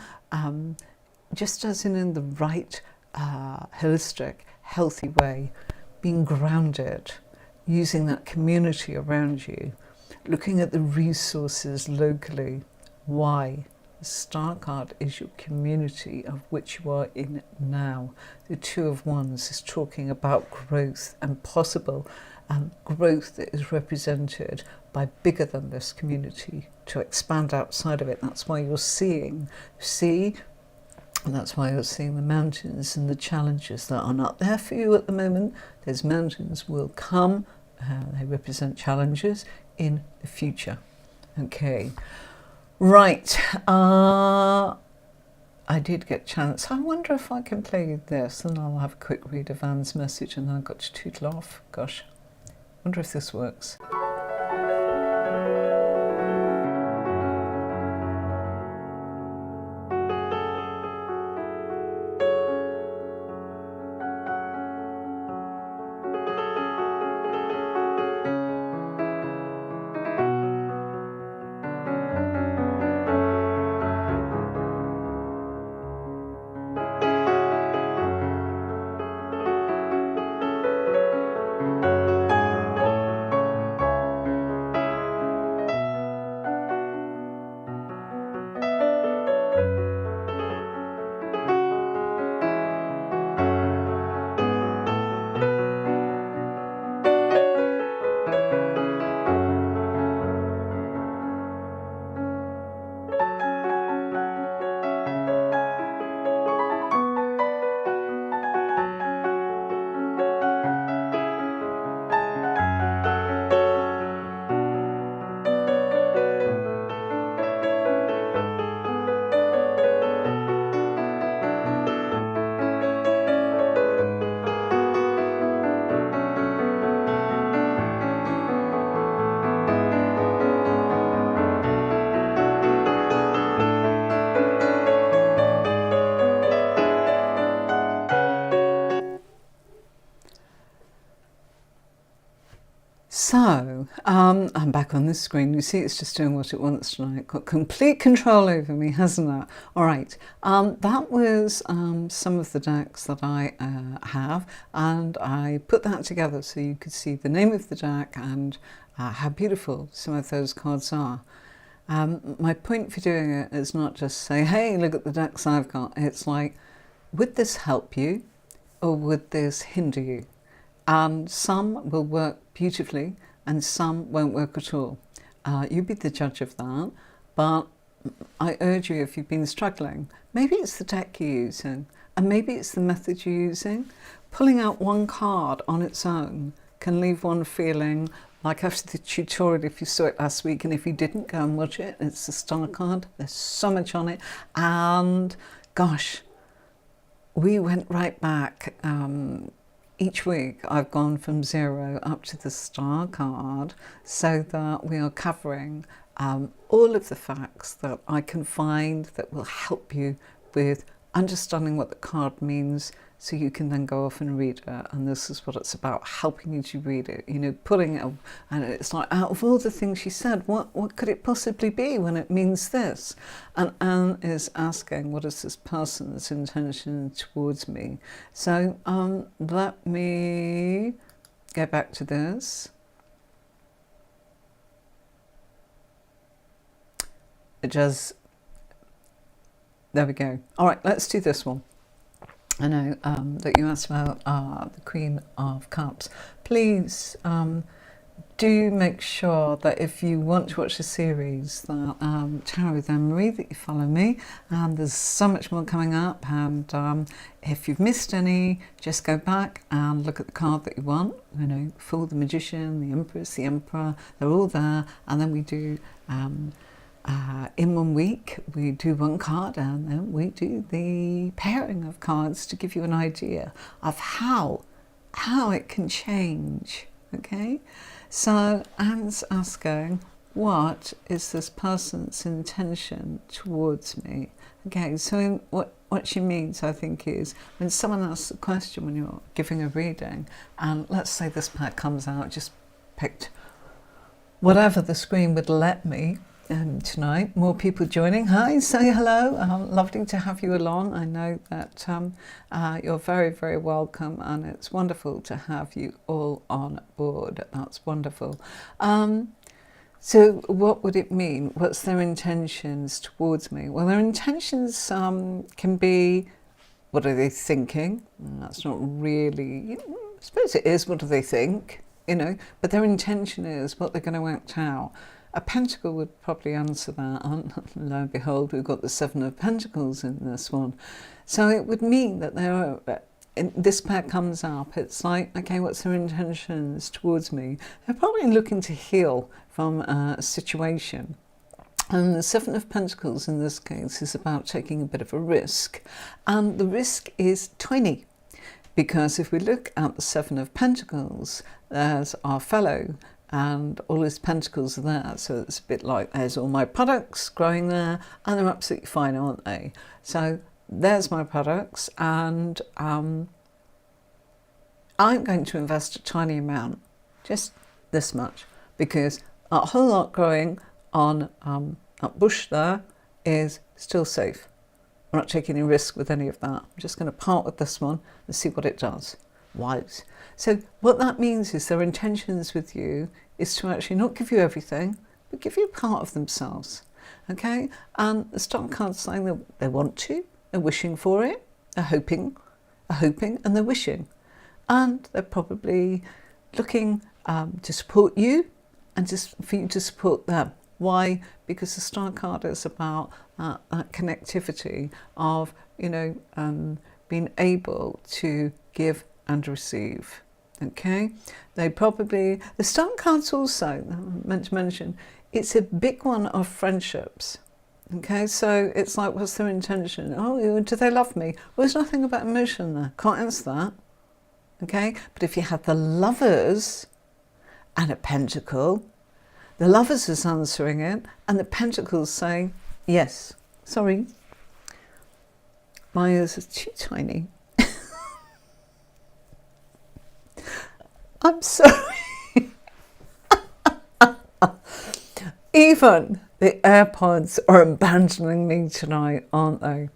just as in the right, holistic, healthy way, being grounded, using that community around you, looking at the resources locally. Why? The Star card is your community of which you are in now. The Two of Wands is talking about growth and possible growth that is represented by bigger than this community, to expand outside of it. That's why you're seeing, and that's why you're seeing the mountains and the challenges that are not there for you at the moment. Those mountains will come. They represent challenges in the future. Okay. Right, I did get a chance. I wonder if I can play this, and I'll have a quick read of Anne's message, and then I've got to tootle off. Gosh, wonder if this works. So, I'm back on this screen. You see, it's just doing what it wants tonight. Got complete control over me, hasn't it? All right. That was some of the decks that I have, and I put that together so you could see the name of the deck and how beautiful some of those cards are. My point for doing it is not just say, hey, look at the decks I've got. It's like, would this help you or would this hinder you? And some will work beautifully and some won't work at all. You be the judge of that, but I urge you, if you've been struggling, maybe it's the deck you're using and maybe it's the method you're using. Pulling out one card on its own can leave one feeling like, after the tutorial, if you saw it last week, and if you didn't, go and watch it. It's the star card. There's so much on it, and gosh, we went right back. Each week I've gone from 0 up to the star card so that we are covering all of the facts that I can find that will help you with understanding what the card means, so you can then go off and read it. And this is what it's about, helping you to read it, you know, putting it, and it's like, out of all the things she said, what could it possibly be when it means this? And Anne is asking, what is this person's intention towards me? So let me go back to this. It just, there we go. All right, let's do this one. I know that you asked about the Queen of Cups. Please do make sure that if you want to watch the series, that Tarot with Anne-Marie, that you follow me. And there's so much more coming up. And if you've missed any, just go back and look at the card that you want. You know, Fool, the Magician, the Empress, the Emperor, they're all there. And then we do... in 1 week we do one card, and then we do the pairing of cards to give you an idea of how it can change. Okay, so Anne's asking, what is this person's intention towards me? Okay, so what she means, I think, is when someone asks a question when you're giving a reading, and let's say this pack comes out, just picked whatever the screen would let me. Tonight, more people joining. Hi, say hello. Lovely to have you along. I know that you're very, very welcome, and it's wonderful to have you all on board. That's wonderful. So what would it mean? What's their intentions towards me? Well, their intentions can be, what are they thinking? That's not really, I suppose it is, what do they think? You know, but their intention is what they're going to act out. A pentacle would probably answer that, and lo and behold, we've got the 7 of Pentacles in this one. So it would mean that this pair comes up, it's like, okay, what's their intentions towards me? They're probably looking to heal from a situation. And the 7 of Pentacles in this case is about taking a bit of a risk. And the risk is tiny, because if we look at the 7 of Pentacles, there's our fellow, and all his pentacles are there, so it's a bit like, there's all my products growing there, and they're absolutely fine, aren't they? So there's my products, and I'm going to invest a tiny amount, just this much, because a whole lot growing on that bush there is still safe. I'm not taking any risk with any of that. I'm just going to part with this one and see what it does. Wise. So what that means is their intentions with you is to actually not give you everything, but give you part of themselves. Okay? And the star card's saying that they want to, they're wishing for it, they're hoping, and they're wishing. And they're probably looking to support you and just for you to support them. Why? Because the star card is about that connectivity of, you know, being able to give and receive. Okay, they probably, the star cards also, I meant to mention, it's a big one of friendships. Okay, so it's like, what's their intention? Oh, do they love me? Well, there's nothing about emotion there, can't answer that. Okay, but if you have the Lovers and a Pentacle, the Lovers is answering it, and the Pentacle's saying, yes, sorry, my ears are too tiny. I'm sorry. Even the AirPods are abandoning me tonight, aren't they?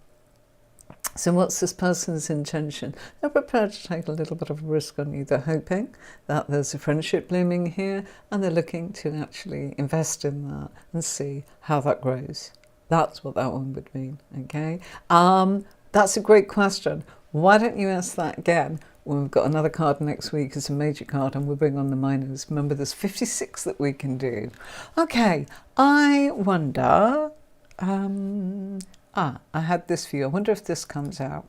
So what's this person's intention? They're prepared to take a little bit of a risk on you. They're hoping that there's a friendship blooming here, and they're looking to actually invest in that and see how that grows. That's what that one would mean, okay? That's a great question. Why don't you ask that again when we've got another card next week as a major card and we'll bring on the minors. Remember, there's 56 that we can do. Okay, I wonder... I had this for you. I wonder if this comes out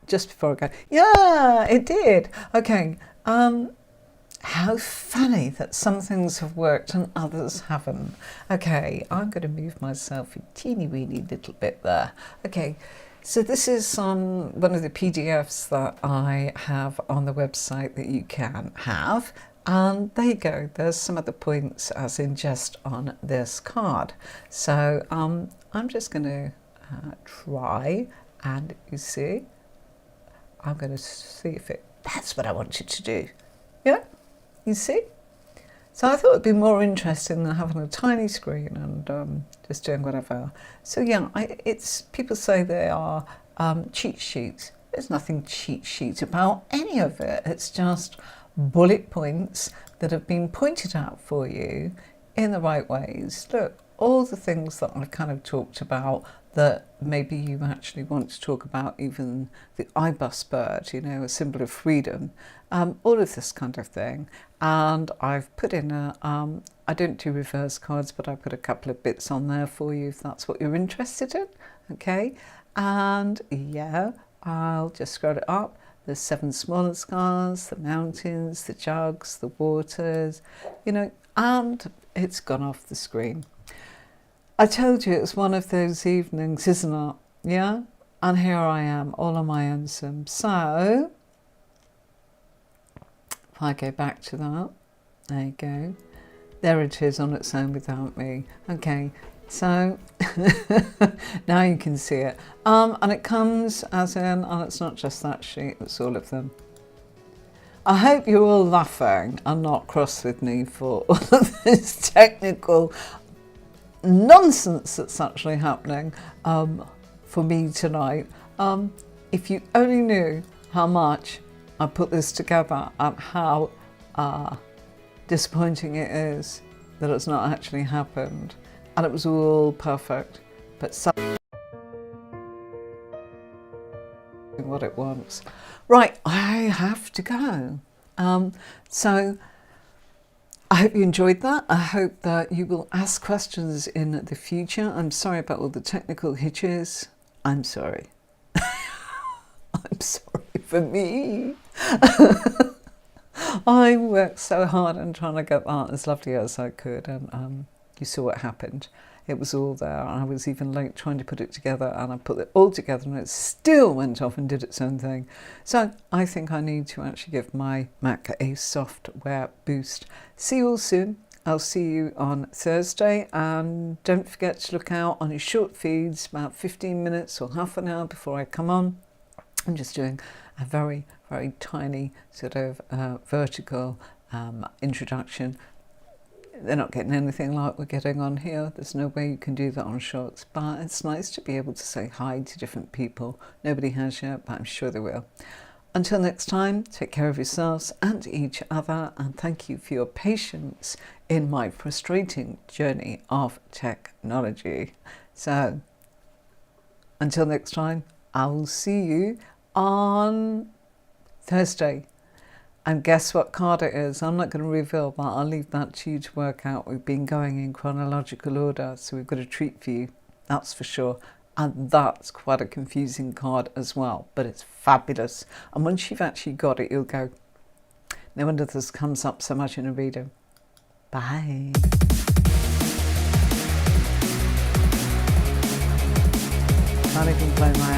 just before I go. Yeah, it did. Okay. How funny that some things have worked and others haven't. Okay, I'm going to move myself a teeny weeny little bit there. Okay, so this is one of the PDFs that I have on the website that you can have. And there you go. There's some of the points as in just on this card. So I'm just going to try, and you see, I'm going to see if that's what I want you to do. Yeah, you see? So I thought it'd be more interesting than having a tiny screen and just doing whatever. So yeah, it's people say they are cheat sheets. There's nothing cheat sheet about any of it. It's just bullet points that have been pointed out for you in the right ways. Look, all the things that I've kind of talked about that maybe you actually want to talk about, even the ibis bird, you know, a symbol of freedom, all of this kind of thing. And I've put in I don't do reverse cards, but I put a couple of bits on there for you if that's what you're interested in, okay? And yeah, I'll just scroll it up. There's 7 smaller stars, the mountains, the jugs, the waters, you know, and it's gone off the screen. I told you it was one of those evenings, isn't it? Yeah? And here I am, all on my own. So, if I go back to that, there you go. There it is on its own without me. Okay, so now you can see it. And it comes as in, and it's not just that sheet, it's all of them. I hope you're all laughing and not cross with me for all of this technical nonsense that's actually happening for me tonight. If you only knew how much I put this together and how disappointing it is that it's not actually happened, and it was all perfect, but what it wants. Right, I have to go. So I hope you enjoyed that. I hope that you will ask questions in the future. I'm sorry about all the technical hitches. I'm sorry. I'm sorry for me. I worked so hard on trying to get that as lovely as I could, and you saw what happened. It was all there, and I was even late trying to put it together, and I put it all together and it still went off and did its own thing. So I think I need to actually give my Mac a software boost. See you all soon. I'll see you on Thursday, and don't forget to look out on your short feeds about 15 minutes or half an hour before I come on. I'm just doing a very, very tiny sort of vertical introduction. They're not getting anything like we're getting on here. There's no way you can do that on shorts, but it's nice to be able to say hi to different people. Nobody has yet, but I'm sure they will. Until next time, take care of yourselves and each other, and thank you for your patience in my frustrating journey of technology. So, until next time, I will see you on Thursday. And guess what card it is? I'm not going to reveal, but I'll leave that to you to work out. We've been going in chronological order, so we've got a treat for you, that's for sure. And that's quite a confusing card as well, but it's fabulous. And once you've actually got it, you'll go, no wonder this comes up so much in a reader. Bye. Can't even blow my